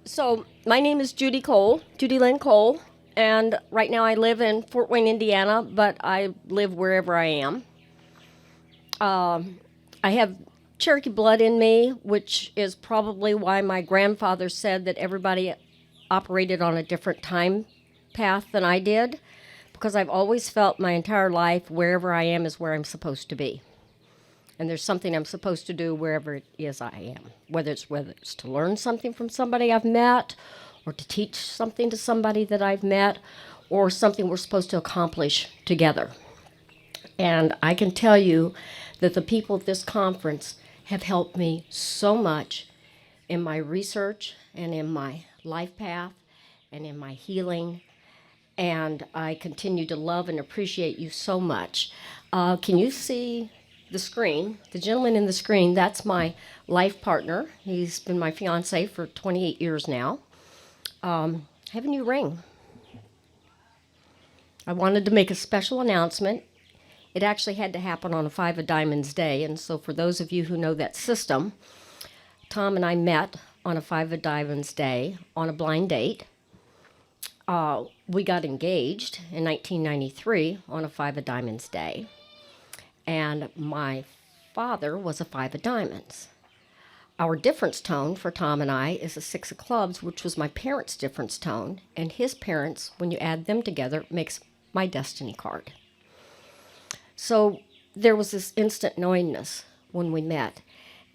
So my name is Judy Lynn Cole, and right now I live in Fort Wayne, Indiana, but I live wherever I am. I have Cherokee blood in me, which is probably why my grandfather said that everybody operated on a different time path than I did, because I've always felt my entire life wherever I am is where I'm supposed to be. And there's something I'm supposed to do wherever it is I am, whether it's to learn something from somebody I've met, or to teach something to somebody that I've met, or something we're supposed to accomplish together. And I can tell you that the people at this conference have helped me so much in my research and in my life path and in my healing. And I continue to love and appreciate you so much. Can you see the screen? The gentleman in the screen, that's my life partner. He's been my fiance for 28 years now. I have a new ring. I wanted to make a special announcement. It actually had to happen on a Five of Diamonds day, and so for those of you who know that system, Tom and I met on a Five of Diamonds day on a blind date. We got engaged in 1993 on a Five of Diamonds day, and my father was a Five of Diamonds. Our difference tone for Tom and I is a Six of Clubs, which was my parents' difference tone, and his parents, when you add them together, makes my destiny card. So there was this instant knowingness when we met.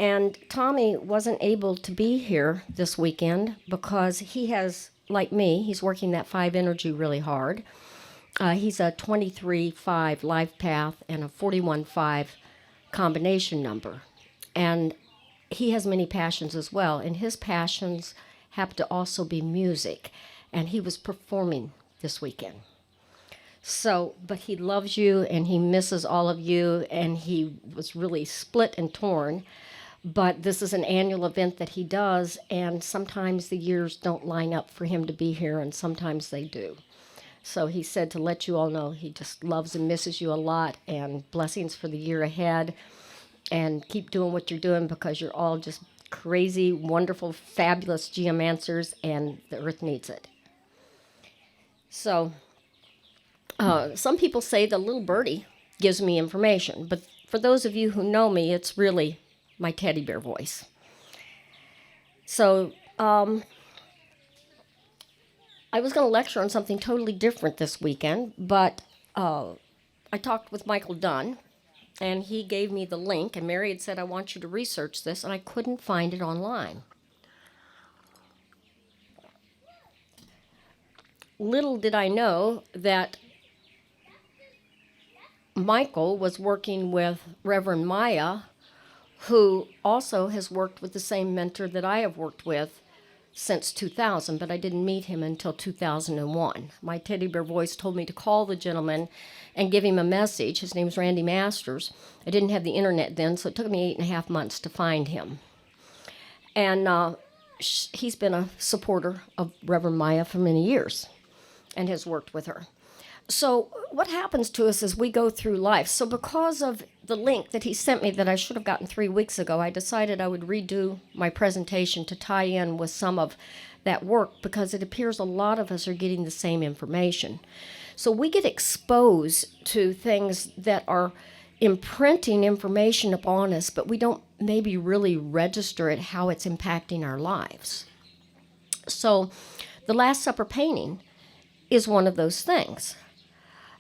And Tommy wasn't able to be here this weekend because he has, like me, he's working that 5 energy really hard. He's a 23-5 life path and a 41-5 combination number. And he has many passions as well, and his passions happen to also be music. And he was performing this weekend. So, but he loves you and he misses all of you, and he was really split and torn. But this is an annual event that he does, and sometimes the years don't line up for him to be here, and sometimes they do. So he said to let you all know he just loves and misses you a lot, and blessings for the year ahead. And keep doing what you're doing, because you're all just crazy, wonderful, fabulous geomancers, and the earth needs it. So some people say the little birdie gives me information, but for those of you who know me, it's really my teddy bear voice. So I was going to lecture on something totally different this weekend, but I talked with Michael Dunn, and he gave me the link, and Mary had said, I want you to research this, and I couldn't find it online. Little did I know that Michael was working with Reverend Maya, who also has worked with the same mentor that I have worked with since 2000, but I didn't meet him until 2001. My teddy bear voice told me to call the gentleman and give him a message. His name's Randy Masters. I didn't have the internet then, so it took me 8.5 months to find him. And he's been a supporter of Reverend Maya for many years and has worked with her. So what happens to us as we go through life? So because of the link that he sent me that I should have gotten 3 weeks ago, I decided I would redo my presentation to tie in with some of that work, because it appears a lot of us are getting the same information. So we get exposed to things that are imprinting information upon us, but we don't maybe really register it, how it's impacting our lives. So the Last Supper painting is one of those things.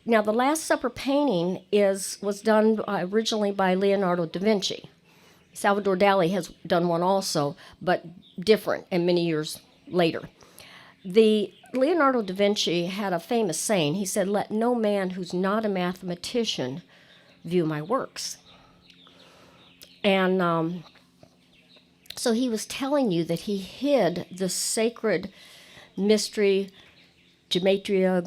Now, the Last Supper painting was done originally by Leonardo Da Vinci. Salvador Dali has done one also, but different and many years later. The Leonardo da Vinci had a famous saying. He said, "Let no man who's not a mathematician view my works." And so he was telling you that he hid the sacred mystery, gematria,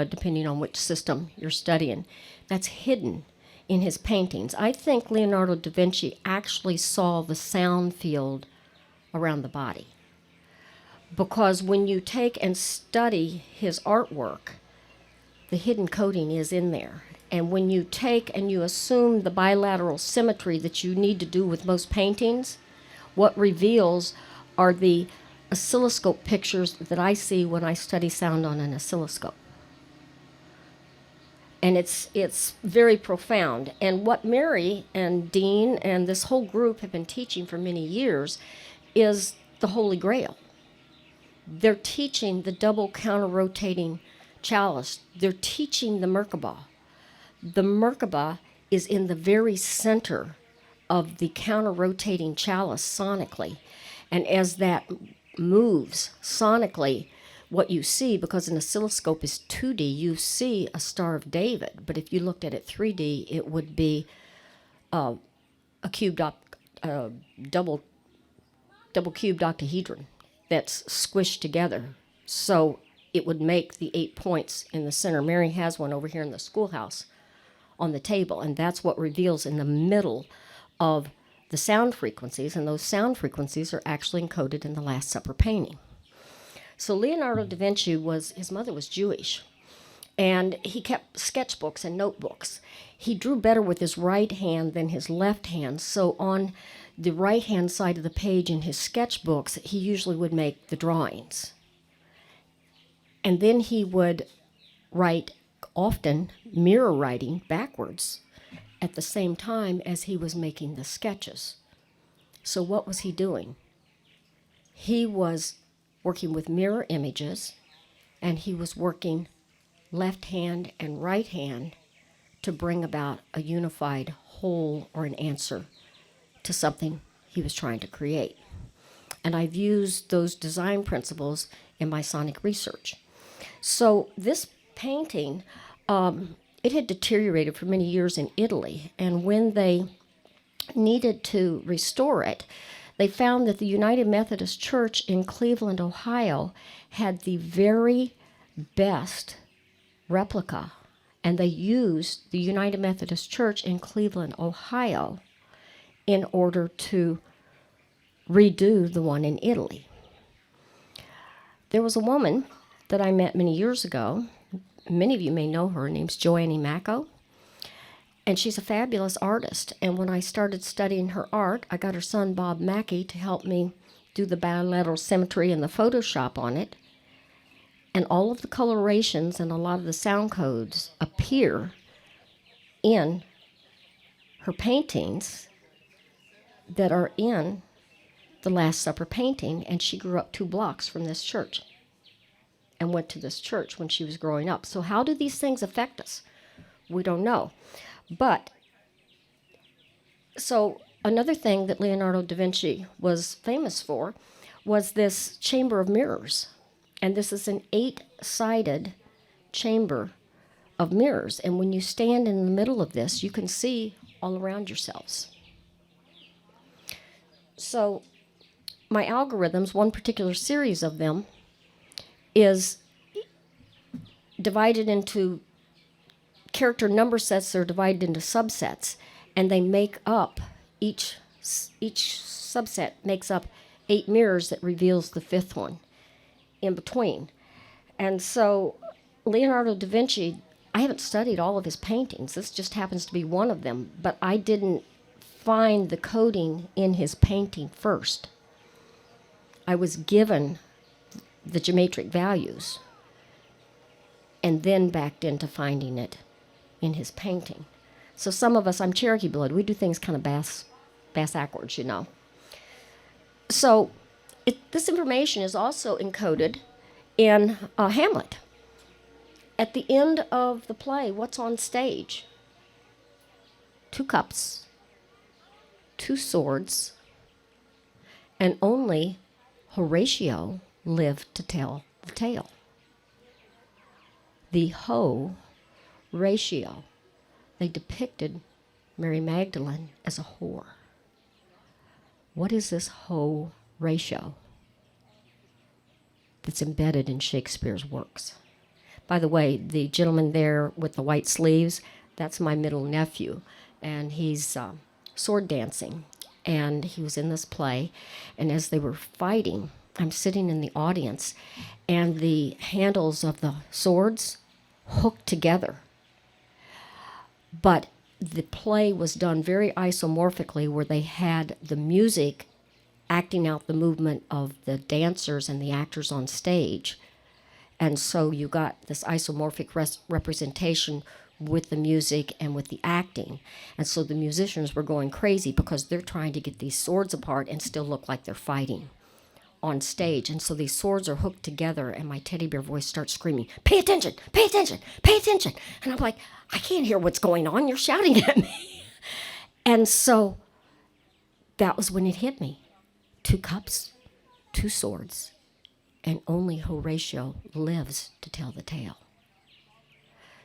depending on which system you're studying, that's hidden in his paintings. I think Leonardo da Vinci actually saw the sound field around the body. Because when you take and study his artwork, the hidden coding is in there. And when you take and you assume the bilateral symmetry that you need to do with most paintings, what reveals are the oscilloscope pictures that I see when I study sound on an oscilloscope. And it's very profound. And what Mary and Dean and this whole group have been teaching for many years is the Holy Grail. They're teaching the double counter-rotating chalice. They're teaching the Merkabah. The Merkabah is in the very center of the counter-rotating chalice sonically. And as that moves sonically, what you see, because an oscilloscope is 2D, you see a Star of David. But if you looked at it 3D, it would be a cubed double cubed octahedron that's squished together. So it would make the 8 points in the center. Mary has one over here in the schoolhouse on the table, and that's what reveals in the middle of the sound frequencies, and those sound frequencies are actually encoded in the Last Supper painting. So Leonardo da Vinci his mother was Jewish, and he kept sketchbooks and notebooks. He drew better with his right hand than his left hand, so on the right-hand side of the page in his sketchbooks, he usually would make the drawings. And then he would write, often mirror writing backwards, at the same time as he was making the sketches. So what was he doing? He was working with mirror images, and he was working left hand and right hand to bring about a unified whole or an answer to something he was trying to create. And I've used those design principles in my sonic research. So this painting, it had deteriorated for many years in Italy, and when they needed to restore it, they found that the United Methodist Church in Cleveland, Ohio, had the very best replica, and they used the United Methodist Church in Cleveland, Ohio, in order to redo the one in Italy. There was a woman that I met many years ago. Many of you may know her. Her name's Joanne Macco. And she's a fabulous artist. And when I started studying her art, I got her son, Bob Mackey, to help me do the bilateral symmetry and the Photoshop on it. And all of the colorations and a lot of the sound codes appear in her paintings that are in the Last Supper painting. And she grew up 2 blocks from this church and went to this church when she was growing up. So how do these things affect us? We don't know. But, so another thing that Leonardo da Vinci was famous for was this chamber of mirrors. And this is an 8-sided chamber of mirrors. And when you stand in the middle of this, you can see all around yourselves. So my algorithms, one particular series of them, is divided into character number sets. Are divided into subsets, and they make up, each subset makes up 8 mirrors that reveals the 5th one in between. And so Leonardo da Vinci, I haven't studied all of his paintings. This just happens to be one of them, but I didn't find the coding in his painting first. I was given the geometric values and then backed into finding it in his painting. So some of us, I'm Cherokee blood, we do things kind of bass-ackwards, you know. So this information is also encoded in Hamlet. At the end of the play, what's on stage? 2 cups, 2 swords, and only Horatio lived to tell the tale. The Ho-ratio. They depicted Mary Magdalene as a whore. What is this Ho-ratio that's embedded in Shakespeare's works? By the way, the gentleman there with the white sleeves, that's my middle nephew, and he's sword dancing. And he was in this play, and as they were fighting, I'm sitting in the audience, and the handles of the swords hooked together. But the play was done very isomorphically, where they had the music acting out the movement of the dancers and the actors on stage. And so you got this isomorphic representation with the music and with the acting. And so the musicians were going crazy because they're trying to get these swords apart and still look like they're fighting on stage. And so these swords are hooked together, and my teddy bear voice starts screaming, "Pay attention, pay attention, pay attention." And I'm like, I can't hear what's going on. You're shouting at me. And so that was when it hit me. 2 cups, 2 swords, and only Horatio lives to tell the tale.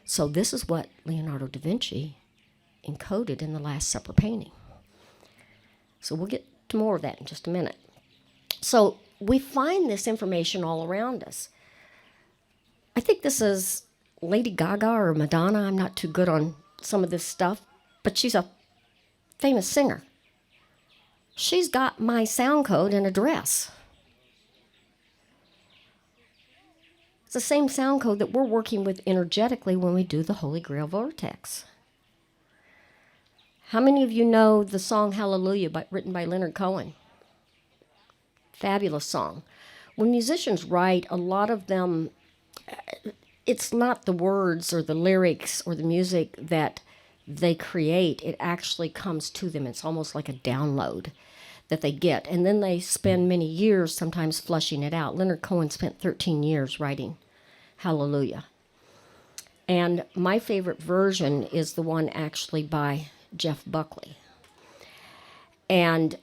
So this is what Leonardo da Vinci encoded in the Last Supper painting. So we'll get to more of that in just a minute. So we find this information all around us. I think this is Lady Gaga or Madonna. I'm not too good on some of this stuff, but she's a famous singer. She's got my sound code and address. It's the same sound code that we're working with energetically when we do the Holy Grail Vortex. How many of you know the song Hallelujah written by Leonard Cohen? Fabulous song. When musicians write, a lot of them, it's not the words or the lyrics or the music that they create. It actually comes to them. It's almost like a download that they get. And then they spend many years sometimes flushing it out. Leonard Cohen spent 13 years writing Hallelujah. And my favorite version is the one actually by Jeff Buckley. And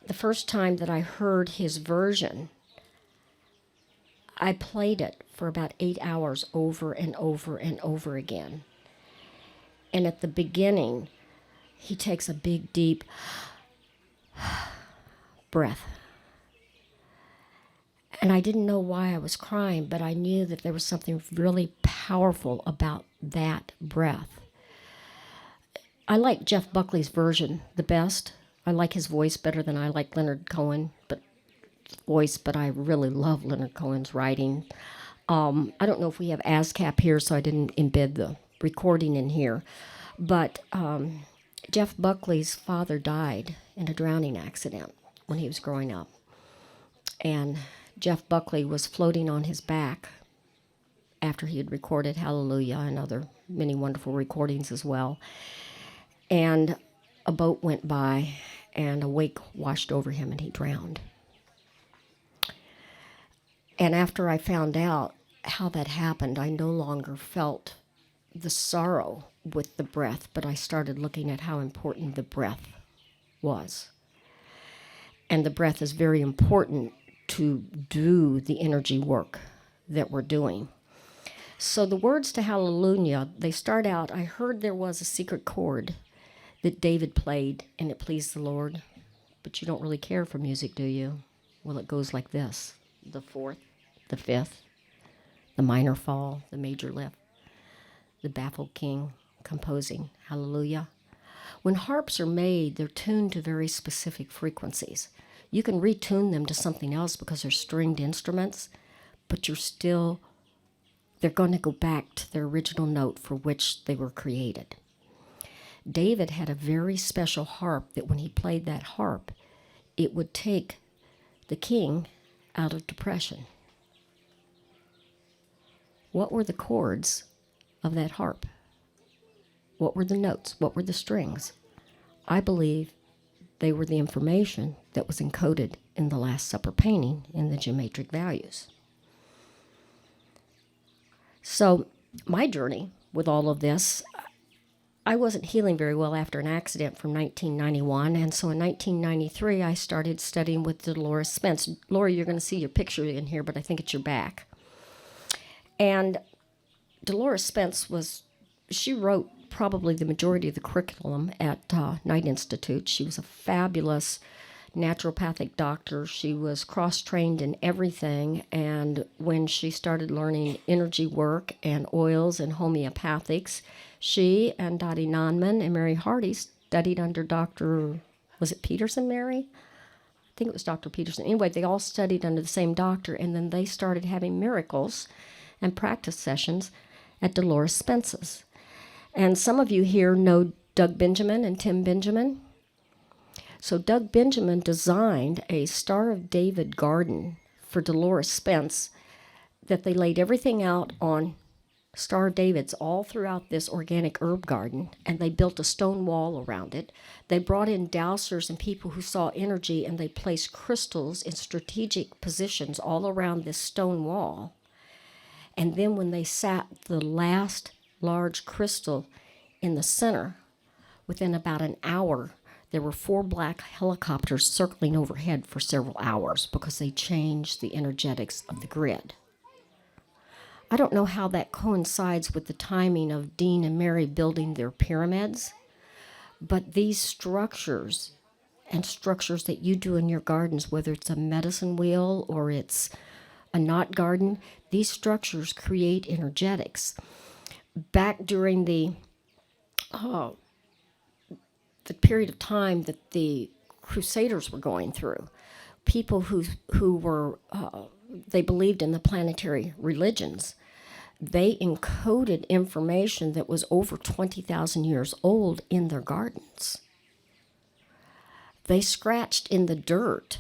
the first time that I heard his version, I played it for about 8 hours over and over and over again. And at the beginning, he takes a big, deep breath. And I didn't know why I was crying, but I knew that there was something really powerful about that breath. I like Jeff Buckley's version the best. I like his voice better than I like Leonard Cohen, but I really love Leonard Cohen's writing. I don't know if we have ASCAP here, so I didn't embed the recording in here. But Jeff Buckley's father died in a drowning accident when he was growing up. And Jeff Buckley was floating on his back after he had recorded Hallelujah and other many wonderful recordings as well. And a boat went by, and a wake washed over him, and he drowned. And after I found out how that happened, I no longer felt the sorrow with the breath, but I started looking at how important the breath was. And the breath is very important to do the energy work that we're doing. So the words to Hallelujah, they start out, I heard there was a secret chord that David played, and it pleased the Lord. But you don't really care for music, do you? Well, it goes like this: the 4th, the 5th, the minor fall, the major lift, the baffled king composing Hallelujah. When harps are made, they're tuned to very specific frequencies. You can retune them to something else because they're stringed instruments, but they're going to go back to their original note for which they were created. David had a very special harp that when he played that harp, it would take the king out of depression. What were the chords of that harp? What were the notes? What were the strings? I believe they were the information that was encoded in the Last Supper painting in the geometric values. So my journey with all of this, I wasn't healing very well after an accident from 1991, and so in 1993 I started studying with Dolores Spence. Lori, you're going to see your picture in here, but I think it's your back. And Dolores Spence she wrote probably the majority of the curriculum at Knight Institute. She was a fabulous naturopathic doctor. She was cross-trained in everything, and when she started learning energy work and oils and homeopathics, she and Dottie Nonman and Mary Hardy studied under Dr. Was it Peterson, Mary? I think it was Dr. Peterson. Anyway, they all studied under the same doctor, and then they started having miracles and practice sessions at Dolores Spence's. And some of you here know Doug Benjamin and Tim Benjamin. So Doug Benjamin designed a Star of David garden for Dolores Spence that they laid everything out on Star of Davids all throughout this organic herb garden, and they built a stone wall around it. They brought in dowsers and people who saw energy, and they placed crystals in strategic positions all around this stone wall. And then when they sat the last large crystal in the center, within about an hour, there were 4 black helicopters circling overhead for several hours because they changed the energetics of the grid. I don't know how that coincides with the timing of Dean and Mary building their pyramids, but these structures and structures that you do in your gardens, whether it's a medicine wheel or it's a knot garden, these structures create energetics. Back during the period of time that the Crusaders were going through, people who were they believed in the planetary religions. They encoded information that was over 20,000 years old in their gardens. They scratched in the dirt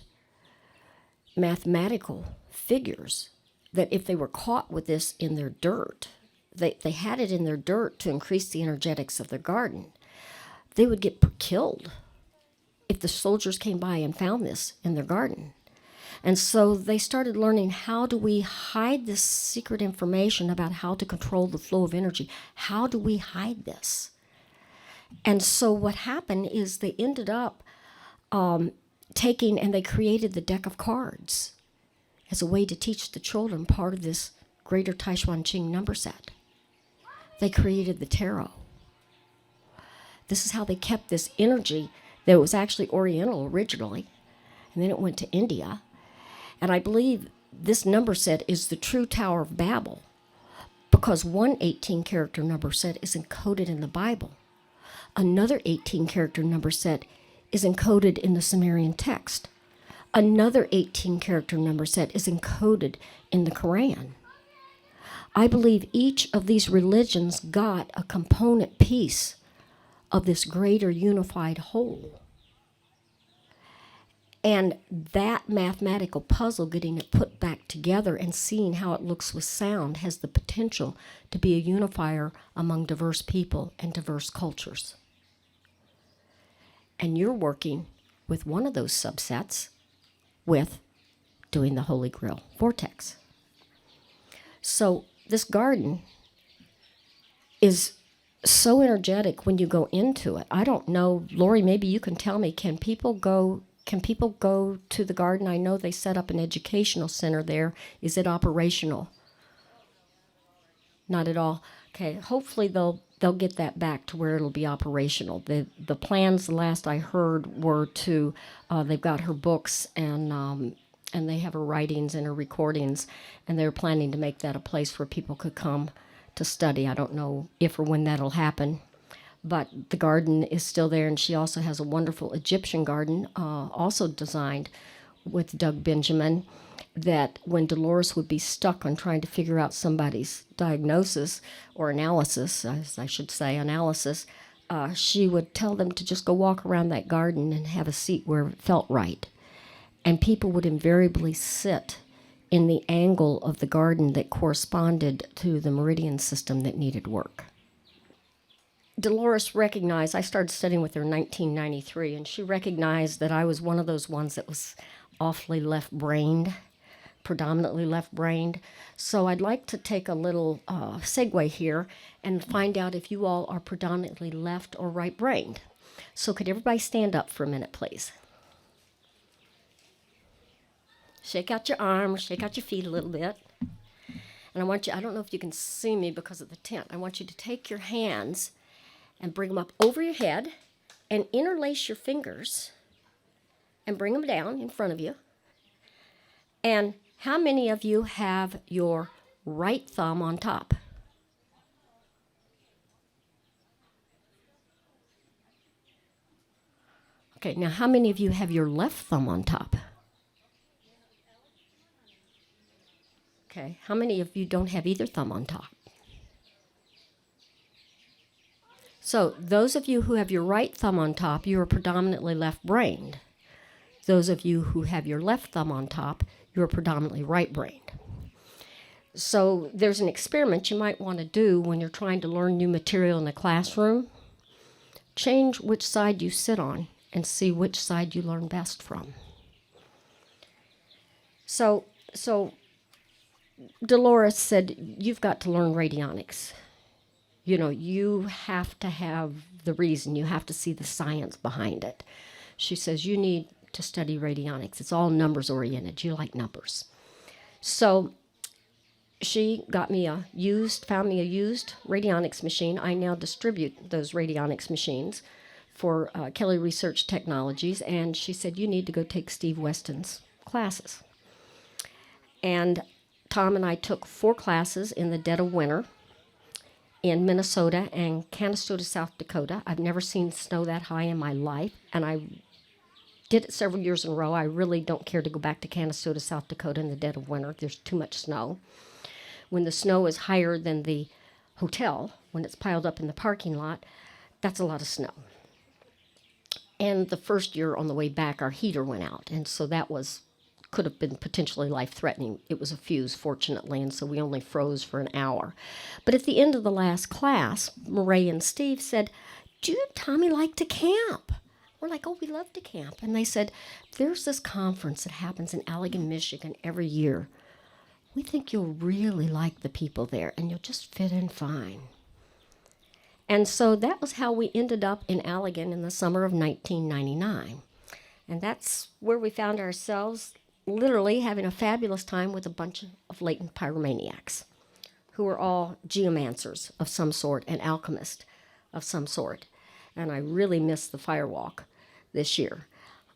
mathematical figures that if they were caught with this in their dirt, they had it in their dirt to increase the energetics of their garden. They would get killed if the soldiers came by and found this in their garden. And so they started learning, how do we hide this secret information about how to control the flow of energy? How do we hide this? And so what happened is they ended up taking, and they created the deck of cards as a way to teach the children part of this greater Taishuan Qing number set. They created the tarot. This is how they kept this energy that was actually Oriental originally, and then it went to India. And I believe this number set is the true Tower of Babel, because one 18-character number set is encoded in the Bible. Another 18-character number set is encoded in the Sumerian text. Another 18-character number set is encoded in the Quran. I believe each of these religions got a component piece of this greater unified whole. And that mathematical puzzle, getting it put back together and seeing how it looks with sound, has the potential to be a unifier among diverse people and diverse cultures. And you're working with one of those subsets with doing the Holy Grail Vortex. So this garden is so energetic when you go into it. I don't know, Lori, maybe you can tell me, can people go to the garden? I know they set up an educational center there. Is it operational? Not at all. Okay, hopefully they'll get that back to where it'll be operational. The plans, the last I heard, were to they've got her books and they have her writings and her recordings, and they're planning to make that a place where people could come to study. I don't know if or when that'll happen. But the garden is still there, and she also has a wonderful Egyptian garden, also designed with Doug Benjamin, that when Dolores would be stuck on trying to figure out somebody's diagnosis or analysis, as I should say, analysis, she would tell them to just go walk around that garden and have a seat where it felt right. And people would invariably sit in the angle of the garden that corresponded to the meridian system that needed work. Dolores recognized, I started studying with her in 1993, and she recognized that I was one of those ones that was awfully left-brained, predominantly left-brained. So I'd like to take a little segue here and find out if you all are predominantly left or right-brained. So could everybody stand up for a minute, please? Shake out your arms, shake out your feet a little bit. And I want you, I don't know if you can see me because of the tent, I want you to take your hands and bring them up over your head and interlace your fingers and bring them down in front of you. And how many of you have your right thumb on top? Okay, now how many of you have your left thumb on top? Okay, how many of you don't have either thumb on top? So those of you who have your right thumb on top, you are predominantly left-brained. Those of you who have your left thumb on top, you are predominantly right-brained. So there's an experiment you might want to do when you're trying to learn new material in the classroom. Change which side you sit on and see which side you learn best from. So Dolores said, you've got to learn radionics. You know, you have to have the reason. You have to see the science behind it. She says, you need to study radionics. It's all numbers oriented. You like numbers. So she got me found me a used radionics machine. I now distribute those radionics machines for Kelly Research Technologies. And she said, you need to go take Steve Weston's classes. And Tom and I took 4 classes in the dead of winter in Minnesota and Canastota, South Dakota. I've never seen snow that high in my life, and I did it several years in a row. I really don't care to go back to Canastota, South Dakota in the dead of winter. There's too much snow. When the snow is higher than the hotel, when it's piled up in the parking lot, that's a lot of snow. And the first year on the way back, our heater went out, and so that could have been potentially life-threatening. It was a fuse, fortunately, and so we only froze for an hour. But at the end of the last class, Murray and Steve said, do you and Tommy like to camp? We're like, oh, we love to camp. And they said, there's this conference that happens in Allegan, Michigan every year. We think you'll really like the people there, and you'll just fit in fine. And so that was how we ended up in Allegan in the summer of 1999. And that's where we found ourselves literally having a fabulous time with a bunch of latent pyromaniacs who were all geomancers of some sort and alchemists of some sort. And I really missed the firewalk this year.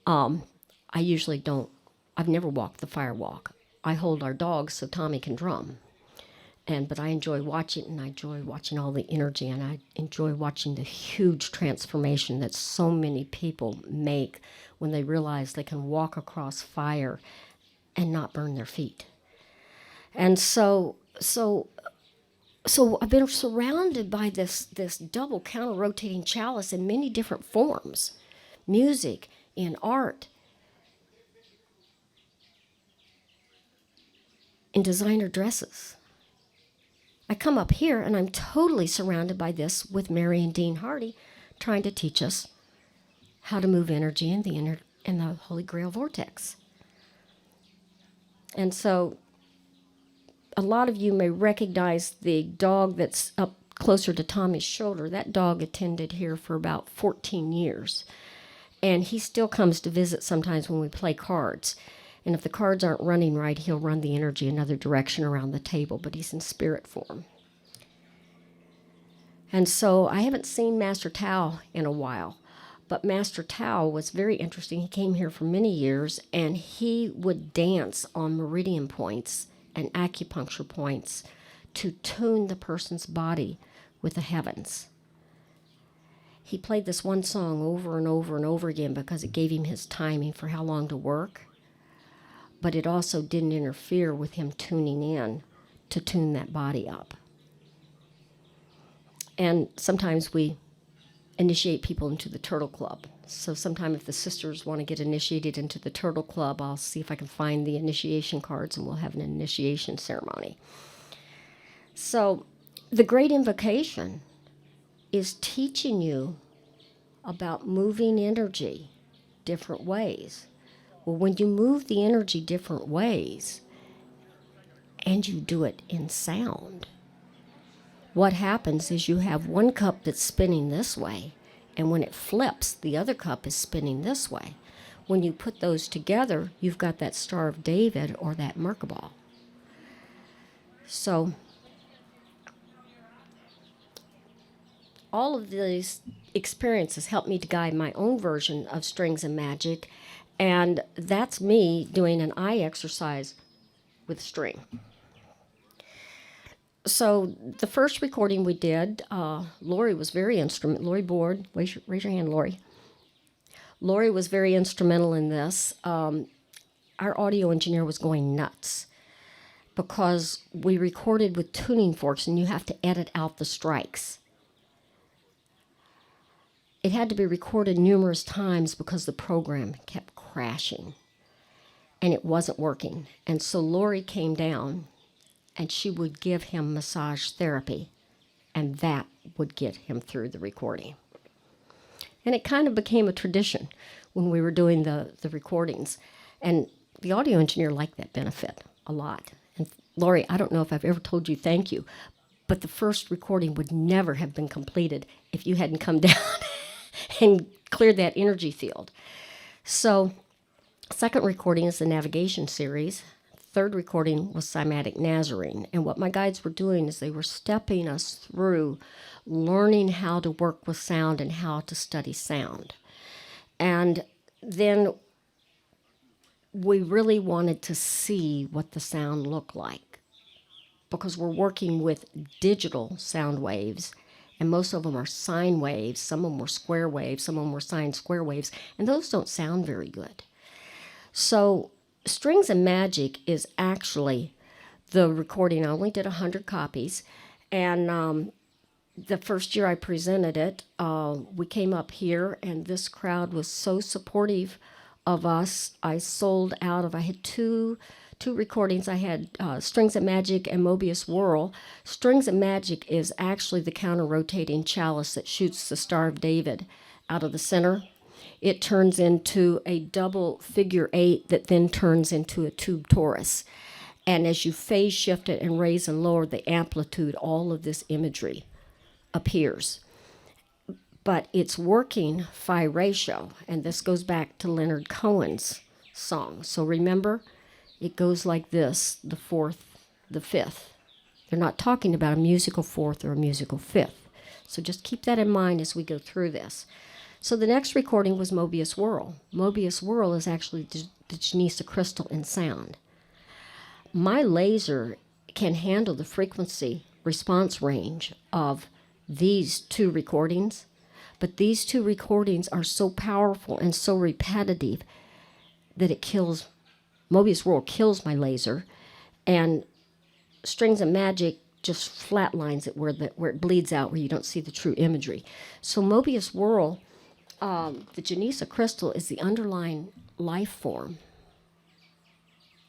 I've never walked the firewalk. I hold our dogs so Tommy can drum. But I enjoy watching, and I enjoy watching all the energy, and I enjoy watching the huge transformation that so many people make when they realize they can walk across fire and not burn their feet. And so I've been surrounded by this double counter-rotating chalice in many different forms, music, in art, in designer dresses. I come up here and I'm totally surrounded by this with Mary and Dean Hardy trying to teach us how to move energy in the Holy Grail vortex. And so a lot of you may recognize the dog that's up closer to Tommy's shoulder. That dog attended here for about 14 years. And he still comes to visit sometimes when we play cards. And if the cards aren't running right, he'll run the energy another direction around the table, but he's in spirit form. And so I haven't seen Master Tao in a while, but Master Tao was very interesting. He came here for many years, and he would dance on meridian points and acupuncture points to tune the person's body with the heavens. He played this one song over and over and over again because it gave him his timing for how long to work. But it also didn't interfere with him tuning in to tune that body up. And sometimes we initiate people into the Turtle Club. So sometime if the sisters want to get initiated into the Turtle Club, I'll see if I can find the initiation cards and we'll have an initiation ceremony. So the Great Invocation is teaching you about moving energy different ways. Well, when you move the energy different ways, and you do it in sound, what happens is you have one cup that's spinning this way, and when it flips, the other cup is spinning this way. When you put those together, you've got that Star of David or that Merkabah. So all of these experiences helped me to guide my own version of strings and magic. And that's me doing an eye exercise with string. So the first recording we did, Lori was very instrumental. Lori Board, raise your hand, Lori. Lori was very instrumental in this. Our audio engineer was going nuts because we recorded with tuning forks and you have to edit out the strikes. it had to be recorded numerous times because the program kept crashing and it wasn't working. And so Lori came down and she would give him massage therapy, and that would get him through the recording. And it kind of became a tradition when we were doing the recordings. And the audio engineer liked that benefit a lot. And Lori, I don't know if I've ever told you thank you, but the first recording would never have been completed if you hadn't come down and cleared that energy field. So, second recording is the navigation series. Third recording was Cymatic Nazarene. And what my guides were doing is they were stepping us through learning how to work with sound and how to study sound. And then we really wanted to see what the sound looked like, because we're working with digital sound waves, and most of them are sine waves. Some of them were square waves, some of them were sine square waves, and those don't sound very good. So Strings and Magic is actually the recording. I only did 100 copies, and the first year I presented it, we came up here, and this crowd was so supportive of us. I had two recordings. I had Strings and Magic and Mobius Whirl. Strings and Magic is actually the counter-rotating chalice that shoots the Star of David out of the center. It turns into a double figure 8 that then turns into a tube torus. And as you phase shift it and raise and lower the amplitude, all of this imagery appears. But it's working phi ratio, and this goes back to Leonard Cohen's song. So remember, it goes like this, the fourth, the fifth. They're not talking about a musical fourth or a musical fifth. So just keep that in mind as we go through this. So the next recording was Mobius Whirl. Mobius Whirl is actually the Genesis crystal in sound. My laser can handle the frequency response range of these two recordings, but these two recordings are so powerful and so repetitive that it kills, Mobius Whirl kills my laser, and Strings and Magic just flatlines it where it bleeds out, where you don't see the true imagery. So Mobius Whirl, the Genesis crystal, is the underlying life form.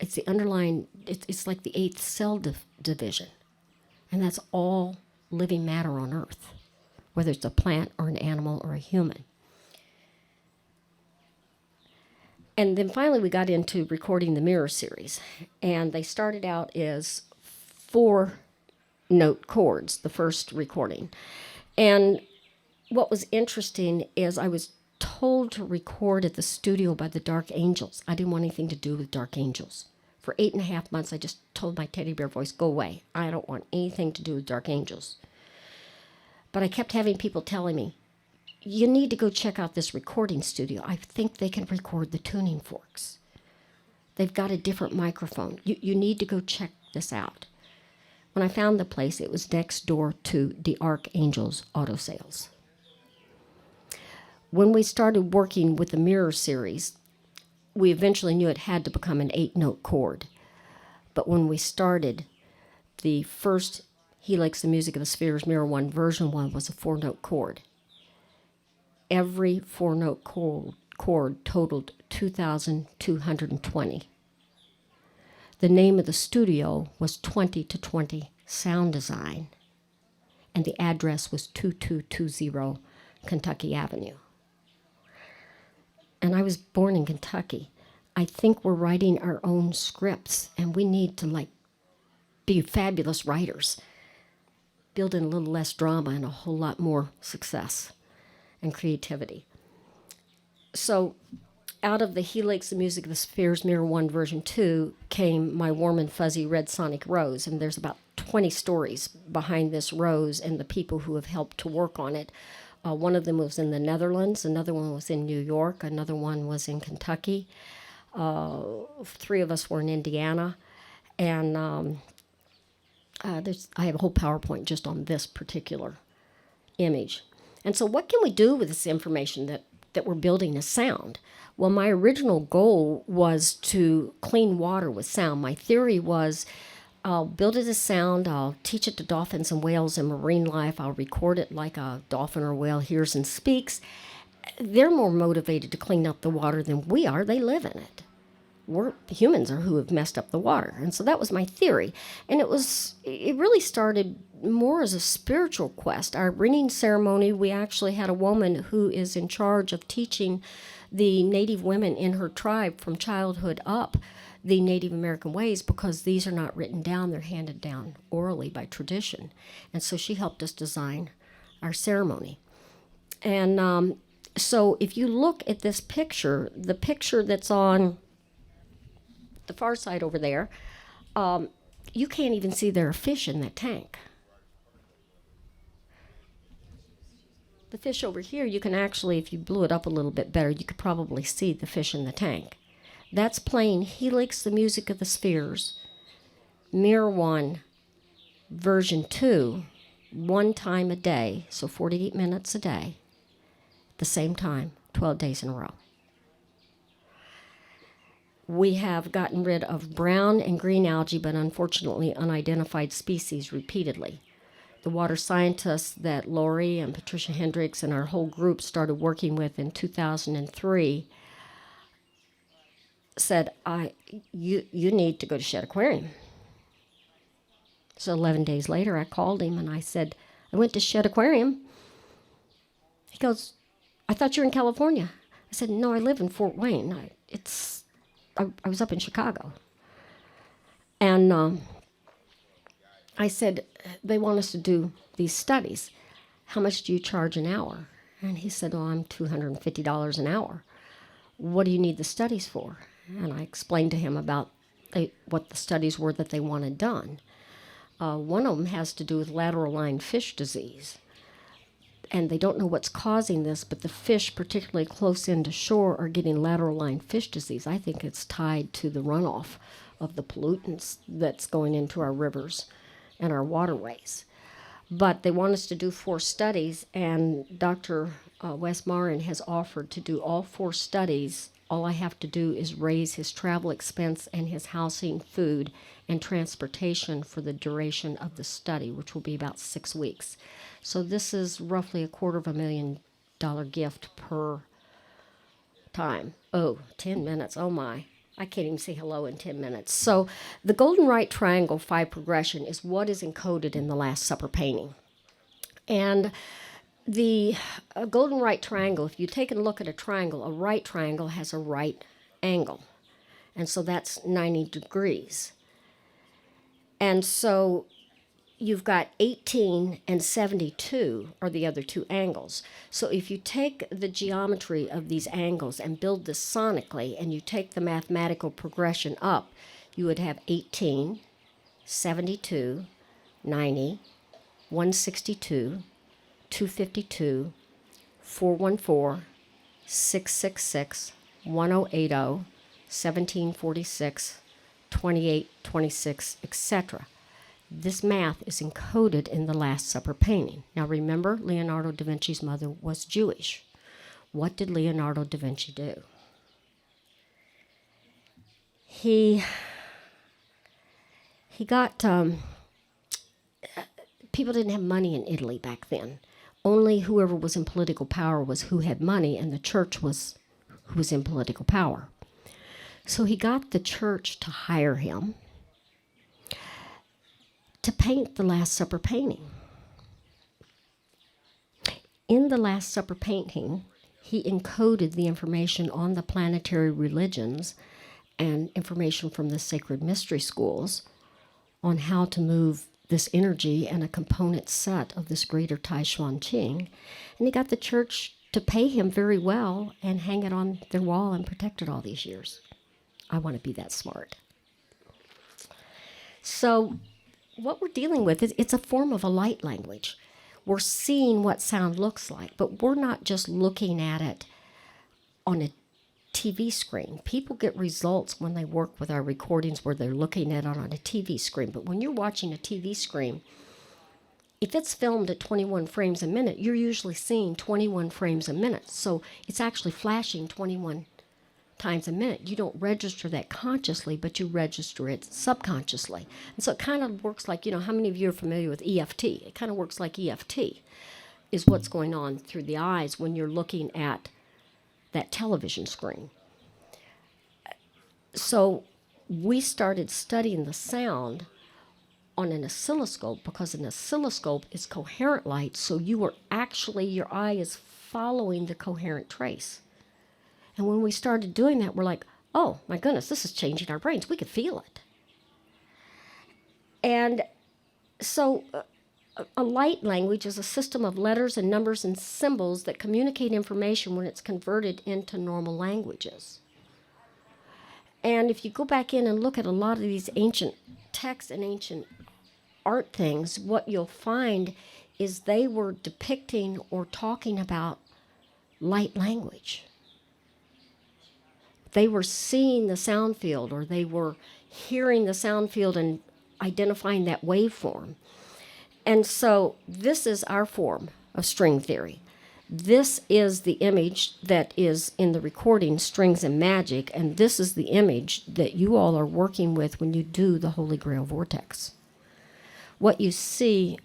It's the underlying, it's like the 8th cell division. And that's all living matter on Earth, whether it's a plant or an animal or a human. And then finally we got into recording the mirror series. And they started out as 4-note chords, the first recording. And what was interesting is I was told to record at the studio by the Dark Angels. I didn't want anything to do with Dark Angels. For 8.5 months, I just told my teddy bear voice, go away. I don't want anything to do with Dark Angels. But I kept having people telling me, you need to go check out this recording studio. I think they can record the tuning forks. They've got a different microphone. You need to go check this out. When I found the place, it was next door to the Archangel's Auto Sales. When we started working with the mirror series, we eventually knew it had to become an 8-note chord. But when we started, the first Helix, the Music of the Spheres, Mirror 1, version 1 was a 4-note chord. Every 4-note chord totaled 2,220. The name of the studio was 20 to 20 Sound Design, and the address was 2220 Kentucky Avenue. And I was born in Kentucky. I think we're writing our own scripts, and we need to be fabulous writers, build in a little less drama and a whole lot more success and creativity. So out of the Helix, the Music of the Spheres, Mirror 1, version 2, came My Warm and Fuzzy Red Sonic Rose, and there's about 20 stories behind this rose and the people who have helped to work on it. One of them was in the Netherlands, another one was in New York, another one was in Kentucky. 3 of us were in Indiana, and I have a whole PowerPoint just on this particular image. And so what can we do with this information that we're building as sound? Well, my original goal was to clean water with sound. My theory was I'll build it as sound. I'll teach it to dolphins and whales in marine life. I'll record it like a dolphin or whale hears and speaks. They're more motivated to clean up the water than we are. They live in it. Humans are who have messed up the water. And so that was my theory. And it really started more as a spiritual quest. Our ringing ceremony, we actually had a woman who is in charge of teaching the Native women in her tribe from childhood up the Native American ways, because these are not written down, they're handed down orally by tradition. And so she helped us design our ceremony. And so if you look at this picture, the picture that's on the far side over there, you can't even see there are fish in that tank. The fish over here, you can actually, if you blew it up a little bit better, you could probably see the fish in the tank. That's playing Helix, the Music of the Spheres, Mirror 1, version 2, one time a day, so 48 minutes a day, at the same time, 12 days in a row. We have gotten rid of brown and green algae, but unfortunately unidentified species repeatedly. The water scientists that Lori and Patricia Hendricks and our whole group started working with in 2003 said, you need to go to Shedd Aquarium. So 11 days later, I called him and I said, I went to Shedd Aquarium. He goes, I thought you were in California. I said, no, I live in Fort Wayne. I was up in Chicago. And I said, they want us to do these studies. How much do you charge an hour? And he said, oh, I'm $250 an hour. What do you need the studies for? And I explained to him about what the studies were that they wanted done. One of them has to do with lateral line fish disease. And they don't know what's causing this, but the fish, particularly close into shore, are getting lateral line fish disease. I think it's tied to the runoff of the pollutants that's going into our rivers and our waterways. But they want us to do 4 studies, and Dr. Wes Marin has offered to do all 4 studies. All I have to do is raise his travel expense and his housing, food, and transportation for the duration of the study, which will be about 6 weeks. So this is roughly $250,000 gift per time. Oh, 10 minutes, oh my. I can't even say hello in 10 minutes. So the Golden Right Triangle 5 progression is what is encoded in the Last Supper painting. And the Golden Right Triangle, if you take a look at a triangle, a right triangle has a right angle. And so that's 90 degrees. And so you've got 18 and 72 are the other 2 angles. So if you take the geometry of these angles and build this sonically, and you take the mathematical progression up, you would have 18, 72, 90, 162, 252, 414, 666, 1080, 1746, 2826, etc. This math is encoded in the Last Supper painting. Now remember, Leonardo da Vinci's mother was Jewish. What did Leonardo da Vinci do? He got, people didn't have money in Italy back then. Only whoever was in political power was who had money, and the church was who was in political power. So he got the church to hire him to paint the Last Supper painting. In the Last Supper painting, he encoded the information on the planetary religions and information from the sacred mystery schools on how to move this energy and a component set of this greater Tai Chuan Qing. And he got the church to pay him very well and hang it on their wall and protect it all these years. I want to be that smart. So what we're dealing with is it's a form of a light language. We're seeing what sound looks like, but we're not just looking at it on a TV screen. People get results when they work with our recordings where they're looking at it on a TV screen. But when you're watching a TV screen, if it's filmed at 21 frames a minute, you're usually seeing 21 frames a minute. So it's actually flashing 21 times a minute. You don't register that consciously, but you register it subconsciously. And so it kind of works like, how many of you are familiar with EFT? It kind of works like EFT is what's going on through the eyes when you're looking at that television screen. So we started studying the sound on an oscilloscope because an oscilloscope is coherent light, so your eye is following the coherent trace. And when we started doing that, we're like, oh my goodness, this is changing our brains. We could feel it. And so a light language is a system of letters and numbers and symbols that communicate information when it's converted into normal languages. And if you go back in and look at a lot of these ancient texts and ancient art things, what you'll find is they were depicting or talking about light language. They were seeing the sound field, or they were hearing the sound field and identifying that waveform. And so this is our form of string theory. This is the image that is in the recording, Strings and Magic, and this is the image that you all are working with when you do the Holy Grail Vortex. What you see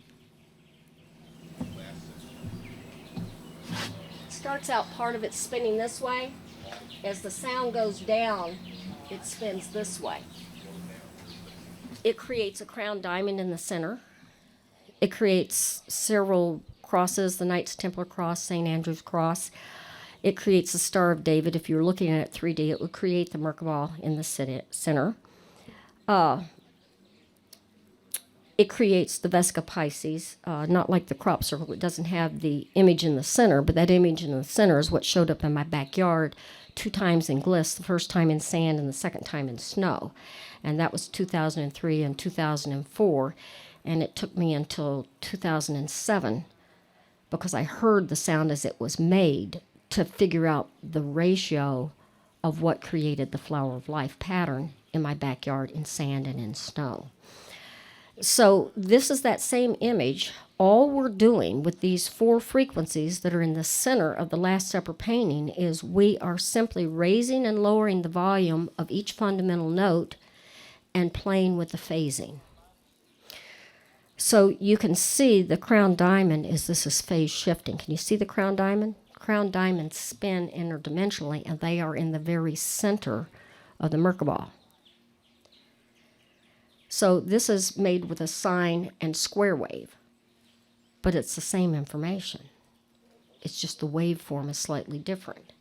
starts out, part of it spinning this way. As the sound goes down, it spins this way. It creates a crown diamond in the center. It creates several crosses, the Knights Templar Cross, St. Andrew's Cross. It creates the Star of David. If you're looking at it 3D, it would create the Merkabah in the center. It creates the Vesica Pisces, not like the crop circle. It doesn't have the image in the center, but that image in the center is what showed up in my backyard 2 times in gliss, the first time in sand and the second time in snow. And that was 2003 and 2004. And it took me until 2007 because I heard the sound as it was made to figure out the ratio of what created the flower of life pattern in my backyard in sand and in snow. So this is that same image. All we're doing with these 4 frequencies that are in the center of the Last Supper painting is we are simply raising and lowering the volume of each fundamental note and playing with the phasing. So you can see the crown diamond this is phase shifting. Can you see the crown diamond? Crown diamonds spin interdimensionally, and they are in the very center of the Merkabah. So this is made with a sine and square wave, but it's the same information. It's just the waveform is slightly different.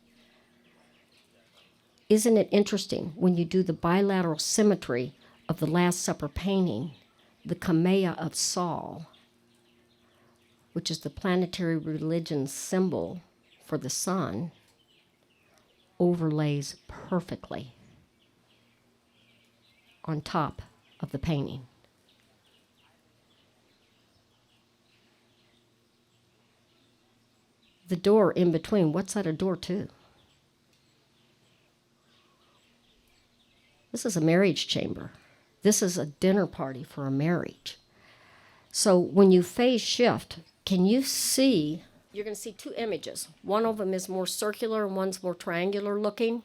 Isn't it interesting when you do the bilateral symmetry of the Last Supper painting, the Kamea of Sol, which is the planetary religion symbol for the sun, overlays perfectly on top of the painting. The door in between, what's that a door to? This is a marriage chamber. This is a dinner party for a marriage. So when you phase shift, can you see, you're going to see 2 images. One of them is more circular and one's more triangular looking.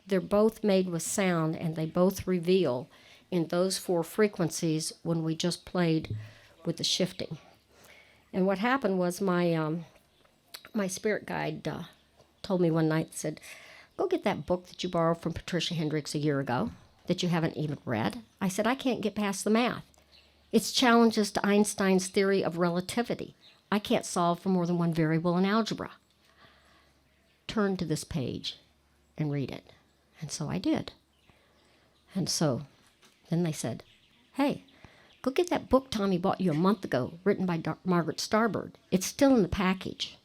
They're both made with sound, and they both reveal in those 4 frequencies when we just played with the shifting. And what happened was my spirit guide told me one night, said, go get that book that you borrowed from Patricia Hendricks a year ago that you haven't even read. I said, I can't get past the math. It's challenges to Einstein's theory of relativity. I can't solve for more than one variable in algebra. Turn to this page and read it. And so I did. And so then they said, hey, go get that book Tommy bought you a month ago, written by Margaret Starbird. It's still in the package.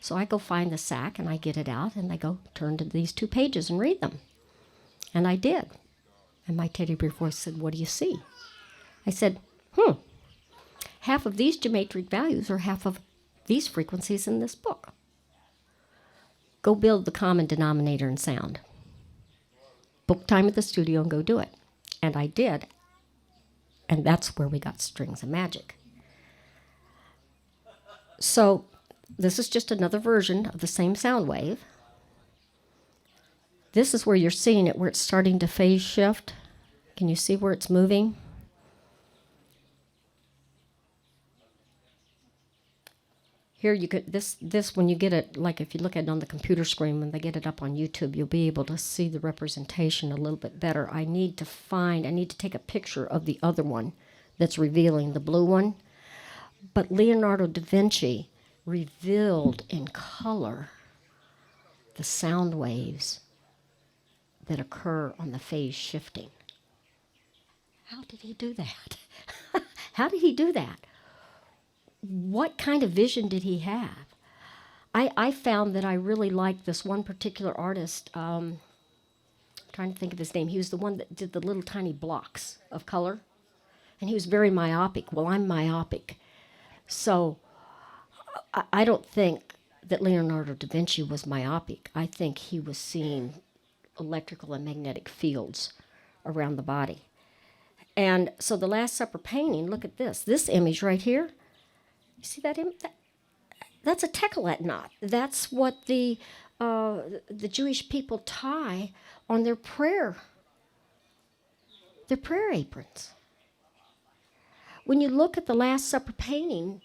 So I go find the sack, and I get it out, and I go turn to these 2 pages and read them. And I did. And my teddy bear voice said, what do you see? I said, half of these geometric values are half of these frequencies in this book. Go build the common denominator in sound. Book time at the studio and go do it. And I did. And that's where we got Strings and Magic. So this is just another version of the same sound wave. This is where you're seeing it, where it's starting to phase shift. Can you see where it's moving? Here you could, this when you get it, like if you look at it on the computer screen, when they get it up on YouTube, you'll be able to see the representation a little bit better. I need to take a picture of the other one that's revealing, the blue one. But Leonardo da Vinci revealed in color the sound waves that occur on the phase shifting. How did he do that? How did he do that? What kind of vision did he have? I found that I really liked this one particular artist. I'm trying to think of his name. He was the one that did the little tiny blocks of color. And he was very myopic. Well, I'm myopic. So I don't think that Leonardo da Vinci was myopic. I think he was seeing electrical and magnetic fields around the body. And so the Last Supper painting, look at this. This image right here. You see that image? That's a techelet knot. That's what the Jewish people tie on their prayer aprons. When you look at the Last Supper painting,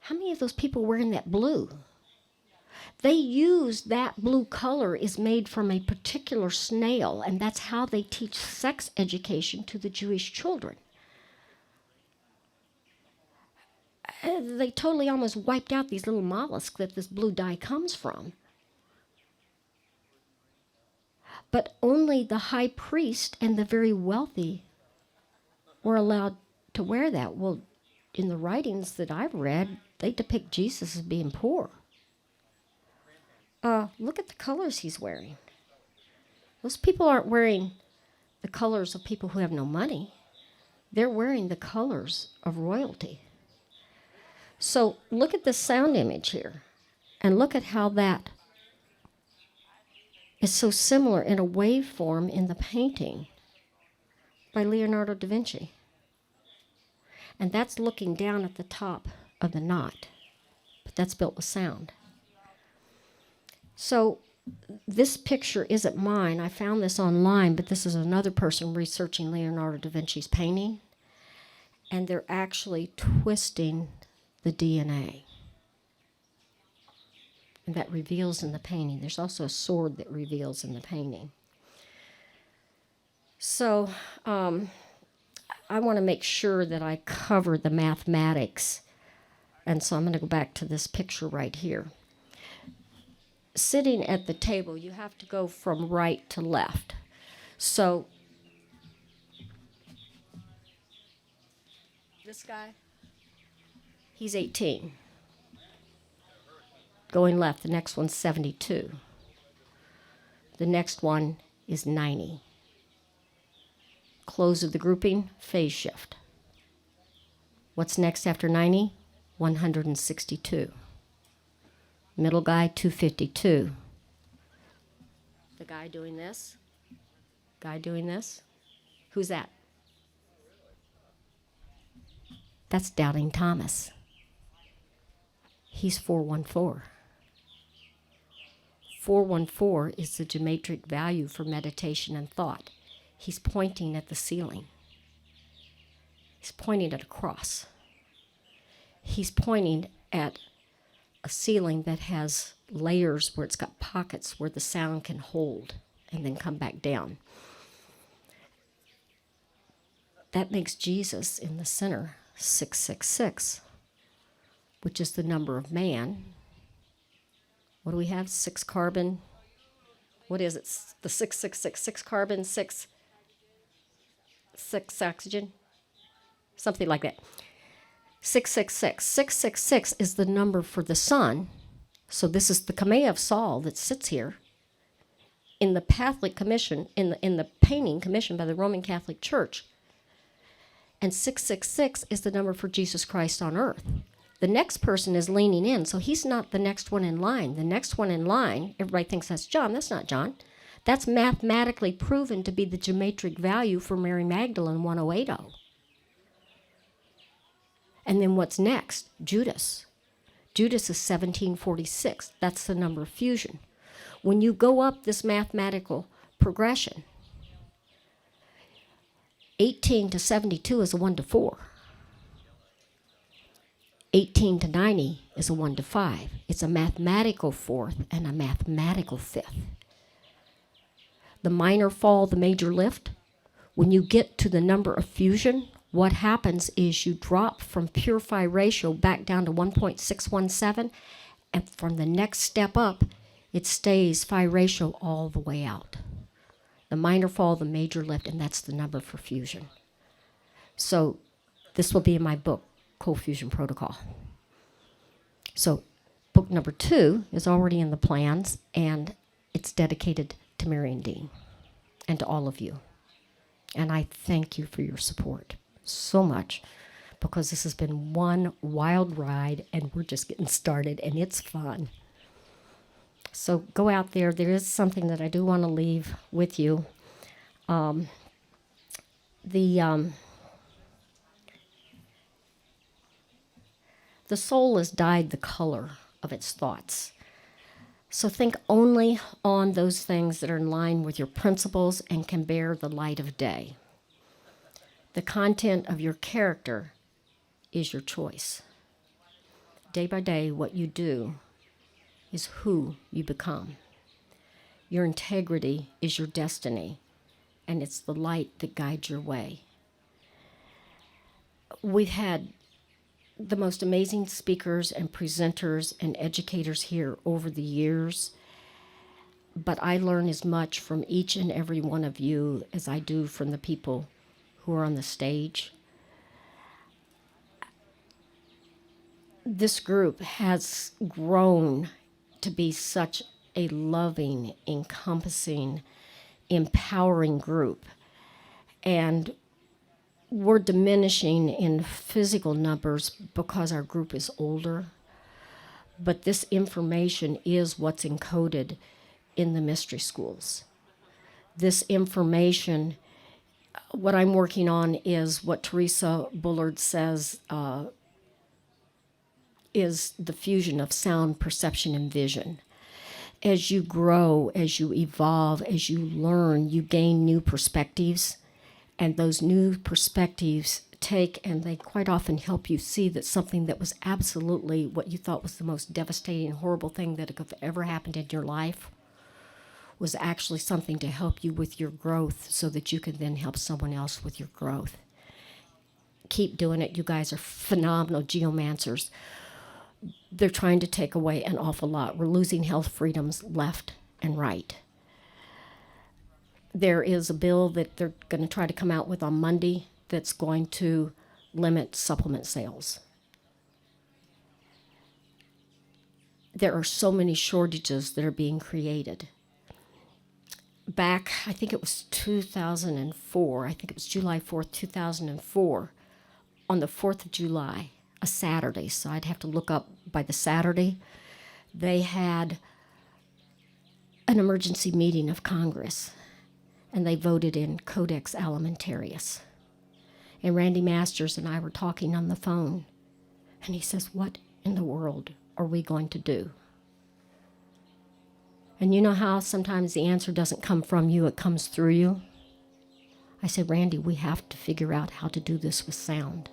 how many of those people were wearing that blue? They use that blue color is made from a particular snail, and that's how they teach sex education to the Jewish children. They totally almost wiped out these little mollusks that this blue dye comes from. But only the high priest and the very wealthy were allowed to wear that. Well, in the writings that I've read, they depict Jesus as being poor. Look at the colors he's wearing. Those people aren't wearing the colors of people who have no money. They're wearing the colors of royalty. So look at the sound image here, and look at how that is so similar in a waveform in the painting by Leonardo da Vinci. And that's looking down at the top of the knot, but that's built with sound. So this picture isn't mine. I found this online, but this is another person researching Leonardo da Vinci's painting, and they're actually twisting the DNA. And that reveals in the painting. There's also a sword that reveals in the painting. So I want to make sure that I cover the mathematics. And so I'm going to go back to this picture right here. Sitting at the table, you have to go from right to left. So this guy, he's 18. Going left, the next one's 72. The next one is 90. Close of the grouping, phase shift. What's next after 90? 162. Middle guy, 252. The guy doing this. Guy doing this. Who's that? That's Doubting Thomas. He's 414. 414 is the geometric value for meditation and thought. He's pointing at the ceiling. He's pointing at a cross. He's pointing at a ceiling that has layers where it's got pockets where the sound can hold and then come back down. That makes Jesus in the center 666, which is the number of man. What do we have? 6 carbon. What is it? The 666, 6 carbon, 6 oxygen? Something like that. 666. 666 is the number for the sun. So this is the Kameh of Saul that sits here in the Catholic Commission, in the painting commissioned by the Roman Catholic Church. And 666 is the number for Jesus Christ on earth. The next person is leaning in, so he's not the next one in line. The next one in line, everybody thinks that's John. That's not John. That's mathematically proven to be the geometric value for Mary Magdalene 1080. And then what's next? Judas. Judas is 1746. That's the number of fusion. When you go up this mathematical progression, 18 to 72 is a 1 to 4. 18 to 90 is a 1 to 5. It's a mathematical fourth and a mathematical fifth. The minor fall, the major lift, when you get to the number of fusion, what happens is you drop from pure phi ratio back down to 1.617, and from the next step up, it stays phi ratio all the way out. The minor fall, the major lift, and that's the number for fusion. So this will be in my book, Cold Fusion Protocol. So book number 2 is already in the plans, and it's dedicated to Mary and Dean and to all of you. And I thank you for your support so much, because this has been one wild ride, and we're just getting started, and it's fun. So go out there. There is something that I do want to leave with you. The soul has dyed the color of its thoughts. So think only on those things that are in line with your principles and can bear the light of day. The content of your character is your choice. Day by day, what you do is who you become. Your integrity is your destiny, and it's the light that guides your way. We've had the most amazing speakers and presenters and educators here over the years, but I learn as much from each and every one of you as I do from the people who are on the stage. This group has grown to be such a loving, encompassing, empowering group. And we're diminishing in physical numbers because our group is older. But this information is what's encoded in the mystery schools. This information, what I'm working on is what Teresa Bullard says is the fusion of sound, perception, and vision. As you grow, as you evolve, as you learn, you gain new perspectives, and those new perspectives take, and they quite often help you see that something that was absolutely what you thought was the most devastating, horrible thing that could have ever happened in your life was actually something to help you with your growth so that you can then help someone else with your growth. Keep doing it. You guys are phenomenal geomancers. They're trying to take away an awful lot. We're losing health freedoms left and right. There is a bill that they're going to try to come out with on Monday that's going to limit supplement sales. There are so many shortages that are being created. Back, I think it was 2004, I think it was July 4th, 2004, on the 4th of July, a Saturday, so I'd have to look up by the Saturday, they had an emergency meeting of Congress, and they voted in Codex Alimentarius. And Randy Masters and I were talking on the phone, and he says, "What in the world are we going to do?" And you know how sometimes the answer doesn't come from you, it comes through you? I said, "Randy, we have to figure out how to do this with sound."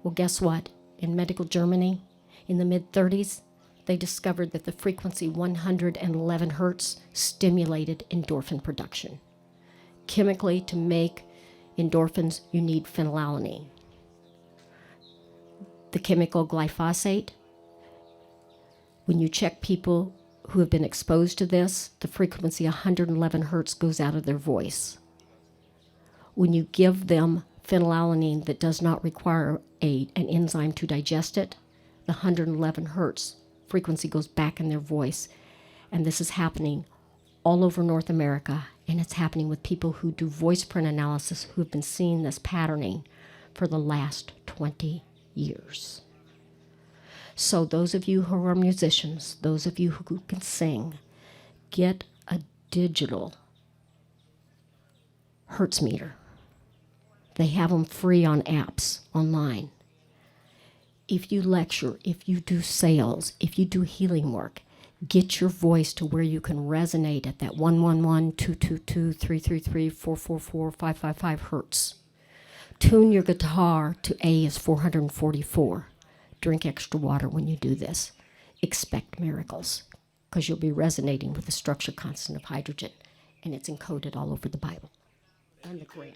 Well, guess what? In medical Germany, in the mid-30s, they discovered that the frequency 111 hertz stimulated endorphin production. Chemically, to make endorphins, you need phenylalanine. The chemical glyphosate, when you check people who have been exposed to this, the frequency 111 hertz goes out of their voice. When you give them phenylalanine that does not require an enzyme to digest it, the 111 hertz frequency goes back in their voice. And this is happening all over North America, and it's happening with people who do voice print analysis who have been seeing this patterning for the last 20 years. So those of you who are musicians, those of you who can sing, get a digital hertz meter. They have them free on apps online. If you lecture, if you do sales, if you do healing work, Get your voice to where you can resonate at that 111, 222, 333, 444, 555 hertz. Tune your guitar to A is 444. Drink extra water when you do this. Expect miracles, because you'll be resonating with the structure constant of hydrogen, and it's encoded all over the Bible and the Quran.